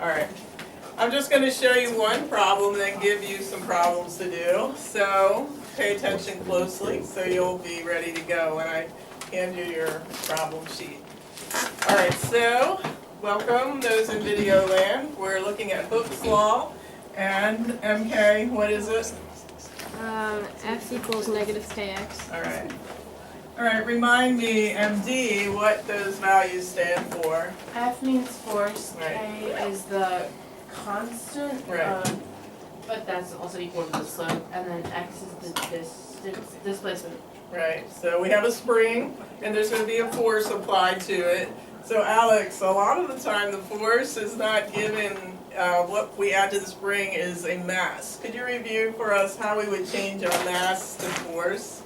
Alright. I'm just going to show you one problem and then give you some problems to do. So pay attention closely so you'll be ready to go when I hand you your problem sheet. Alright, so welcome those in video land. We're looking at Hooke's Law and MK, what is it? F equals negative kx. Alright, remind me, MD, what those values stand for. F means force, Right. K is the constant, Right. but that's also equal to the slope, and then X is the displacement. Right, so we have a spring, and there's going to be a force applied to it. So Alex, a lot of the time the force is not given, what we add to the spring is a mass. Could you review for us how we would change our mass to force?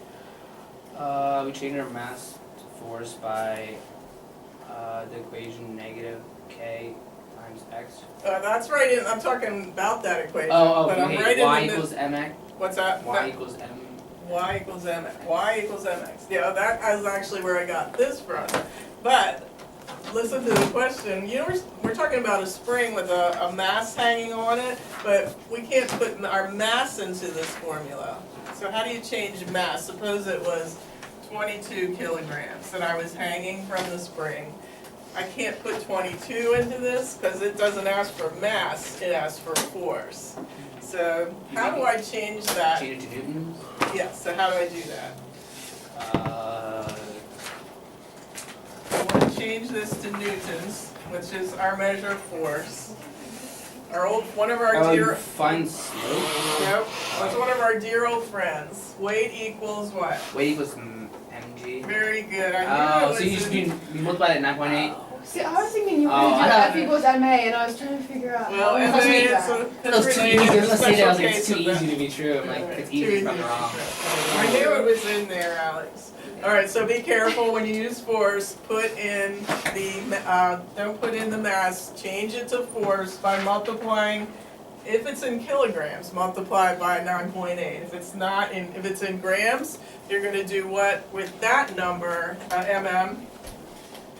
We change our mass to force by the equation negative k times x. That's right, I'm talking about that equation, Oh, but I'm wait, right y in the equals mx, What's that? y equals m. Y equals mx. Y equals mx. Yeah, that is actually where I got this from. But listen to the question. You know, we're talking about a spring with a mass hanging on it, but we can't put our mass into this formula. So how do you change mass? Suppose it was 22 kilograms and I was hanging from the spring. I can't put 22 into this because it doesn't ask for mass, it asks for force. So how do I change that? Change it to newtons. Yeah, so how do I do that? I want to change this to newtons, which is our measure of force. One of our dear, Find slope. nope, it's one of our dear old friends. Weight equals what? Weight equals mg. Very good. I Oh, knew so it you was just in, you multiply it at 9.8. See, I was thinking you were Oh, going to I do thought- F equals MA, and I was trying to figure out well, how and to then do it's that. That was too related easy. to I was gonna say that. I was like, special it's too case of easy to be true. I'm like, Right, it's too easy if I'm easy. wrong. I knew it was in there, Alex. All right, so be careful when you use force. Put in the don't put in the mass. Change it to force by multiplying. If it's in kilograms, multiply it by 9.8. If it's in grams, you're going to do what with that number, mm.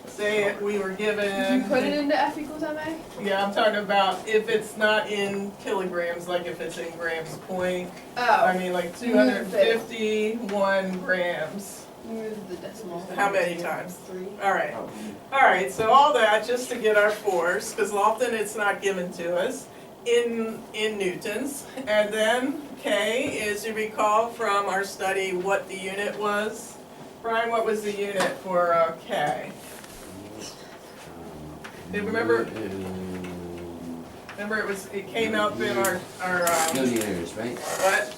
Say we were given. Did you put it into F equals MA? Yeah, I'm talking about if it's not in kilograms, like if it's in grams point. I Oh, mean, like 251 grams. move the decimal. How many times? 3. All right, so all that just to get our force, because often it's not given to us in newtons. And then K is, you recall from our study what the unit was? Brian, what was the unit for K? Do you remember? Remember it came out in our Millimeters, right? what?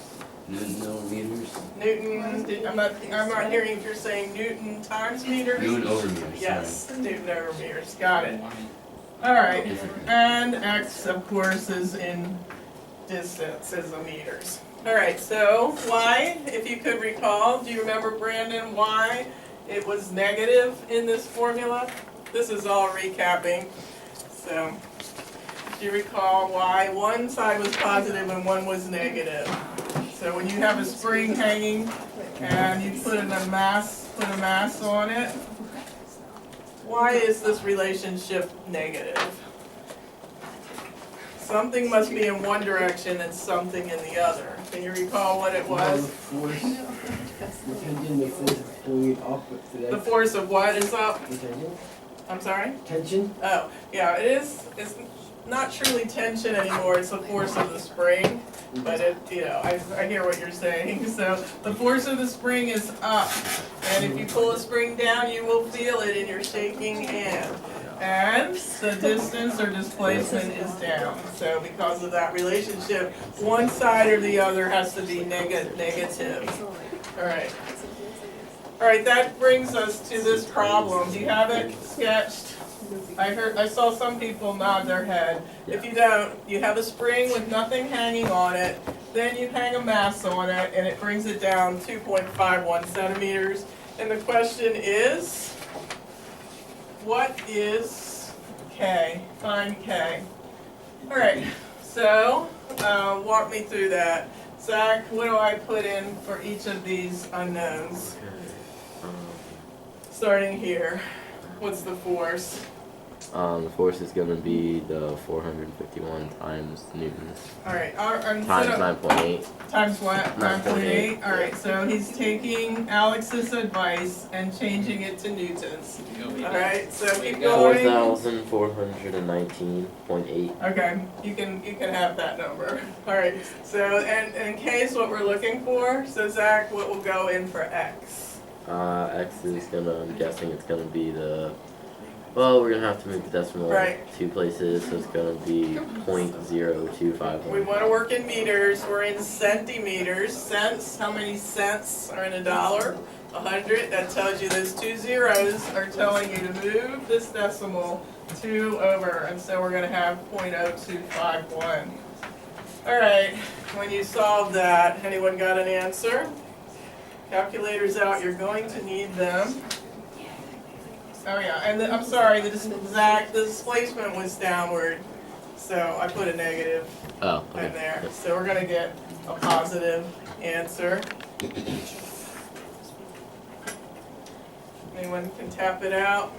Millimeters? Newton, I'm not hearing if you're saying Newton times meters? Newton over meters, Yes, Newton over meters, got it. All right, and x, of course, is in distance, is the meters. All right, so y, if you could recall, do you remember, Brandon, why it was negative in this formula? This is all recapping. So, do you recall why one side was positive and one was negative? So when you have a spring hanging and you put a mass on it, why is this relationship negative? Something must be in one direction and something in the other. Can you recall what it was? Force. The tension, the force pulling it up to The that. force of what is up? The tension. I'm sorry? Tension. Oh, yeah, it is. It's not truly tension anymore. It's the force of the spring. But I hear what you're saying. So the force of the spring is up, and if you pull a spring down, you will feel it in your shaking hand. And the distance or displacement is down. So because of that relationship, one side or the other has to be negative. All right. All right, that brings us to this problem. Do you have it sketched? I saw some people nod their head. If you don't, you have a spring with nothing hanging on it, then you hang a mass on it, and it brings it down 2.51 centimeters. And the question is, what is K? Find K. All right, so walk me through that. Zach, what do I put in for each of these unknowns? Starting here, what's the force? The force is gonna be the 451 times newtons Alright, times instead of 9.8. times what? 9.8? 9.8. Alright, so he's taking Alex's advice and changing it to newtons. Alright, so keep going. 4,419.8. Okay, you can have that number. Alright, so and in case what we're looking for, so Zach, what will go in for x? X is gonna, I'm guessing it's gonna be well, we're gonna have to move the decimal Right. 2 places, so it's gonna be We 0.0251. want to work in meters, we're in centimeters. Cents, how many cents are in a dollar? 100, that tells you those 2 zeros are telling you to move this decimal 2 over, and so we're gonna have 0.0251. Alright, when you solve that, anyone got an answer? Calculators out, you're going to need them. Oh yeah, and I'm sorry, the displacement was downward, so I put a negative Oh, in okay. there. So we're gonna get a positive answer. Anyone can tap it out?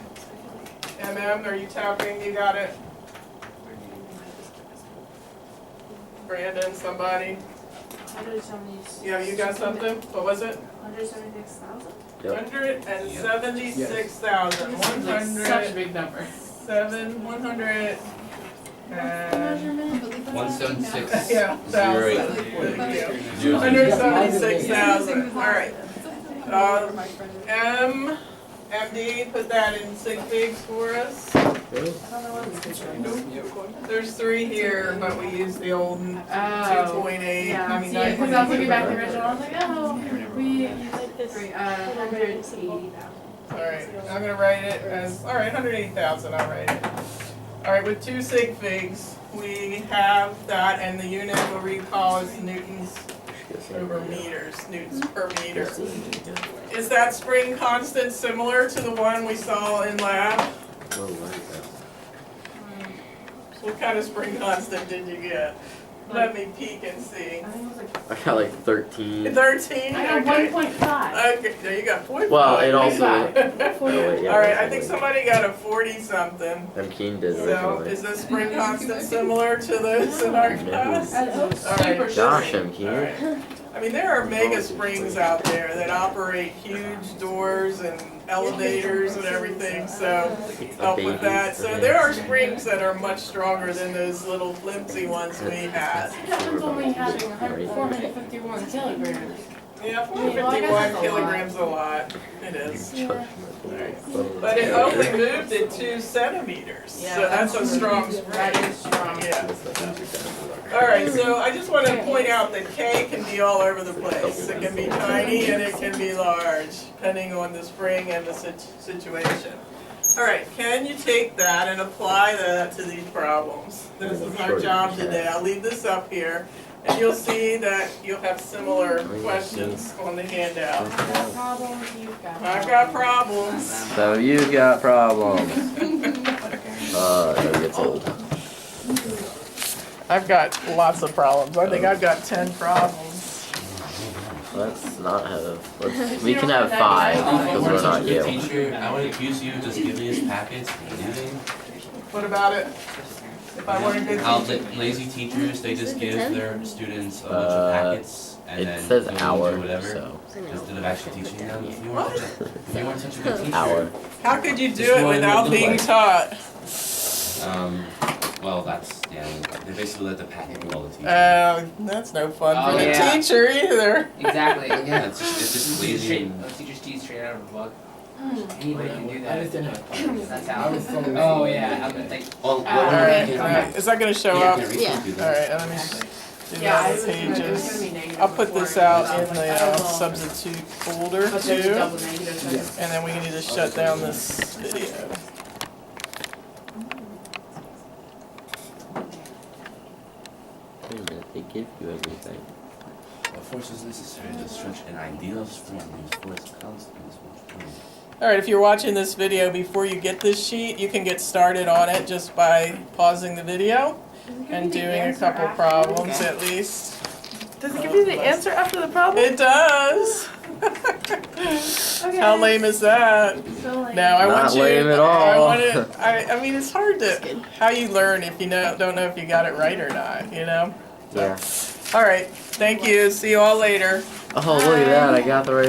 Are you tapping? You got it? Brandon, somebody? 176. Yeah, you got something? What was it? 176,000? Yep. 176,000. Such a big number. 100 and 176. yeah, thousand. Thank you. 176,000. All right. MD, put that in sig figs for us. There's 3 here, but we used the old 2.8. Yeah, I mean, because I was looking back at the original, I was like, oh, we used Like this. 180,000. Alright, I'm gonna write it as, alright, 180,000, I'll write it. Alright, with 2 sig figs, we have that, and the unit we'll recall is newtons over meters, newtons per meter. Is that spring constant similar to the one we saw in lab? Oh, what is that? What kind of spring constant did you get? Let me peek and see. I think it was like, I got like 13. 13? I got Okay. 1.5. Okay, there you got 0.5. Well, it also. Alright. Oh, wait, yeah, Alright, I that's think right. somebody got a 40-something. M. Keen did So, originally. is this spring constant similar to those in our class? Alright. Gosh, M. Keen. Alright. I mean, there are mega springs out there that operate huge doors and elevators and everything, so help with that. So there are springs that are much stronger than those little flimsy ones we had. That one's only having 451 kilograms. Yeah, 451 kilograms a lot, it is. But it only moved at 2 centimeters, so that's a strong spring. That is strong. Yeah. Alright, so I just want to point out that K can be all over the place. It can be tiny and it can be large, depending on the spring and the situation. Alright, can you take that and apply that to these problems? This is our job today. I'll leave this up here, and you'll see that you'll have similar questions on the handout. Problems you've got. I've got problems. So you've got problems. That gets old. I've got lots of problems. I think I've got 10 problems. Let's not have. We can have 5 because we're not Your you. teacher, I would accuse you of just giving us packets and leaving. What about it? If I weren't a good How teacher? lazy teachers, they just give their students a bunch of packets and It then says you hour, do whatever so instead of actually teaching them. If you weren't such a good teacher, hour. How could you do Just it what it without would look being like. taught? Well, that's they basically let the packet do all the teaching. That's no fun Oh, for the yeah. teacher either. Exactly. Yeah, it's just lazy. And Those teachers teach straight out of a book. Hmm. Anybody can do I that. just didn't have. That's I how. was so. Oh yeah, I'm gonna think. well, Alright, can alright. Is that gonna show yeah, up? can Yeah. do that. Alright, let me do Yeah, that it with was gonna pages. be negative I'll put this before, out but in the substitute folder But there's a too. double negative, so it's- And then we need to shut down this video. Wait a minute, they give you everything. A force is necessary to stretch an ideal spring whose force constant is much more. Alright, if you're watching this video before you get this sheet, you can get started on it just by pausing the video and doing a couple problems at least. Does it give you the answer after the problem? It does. How lame is that? So like, No, I Not want you. lame at I all. want it. I mean, it's hard to. How you learn if you don't know if you got it right or not. You know. Yeah. All right. Thank you. See you all later. Oh, look at that! I got the right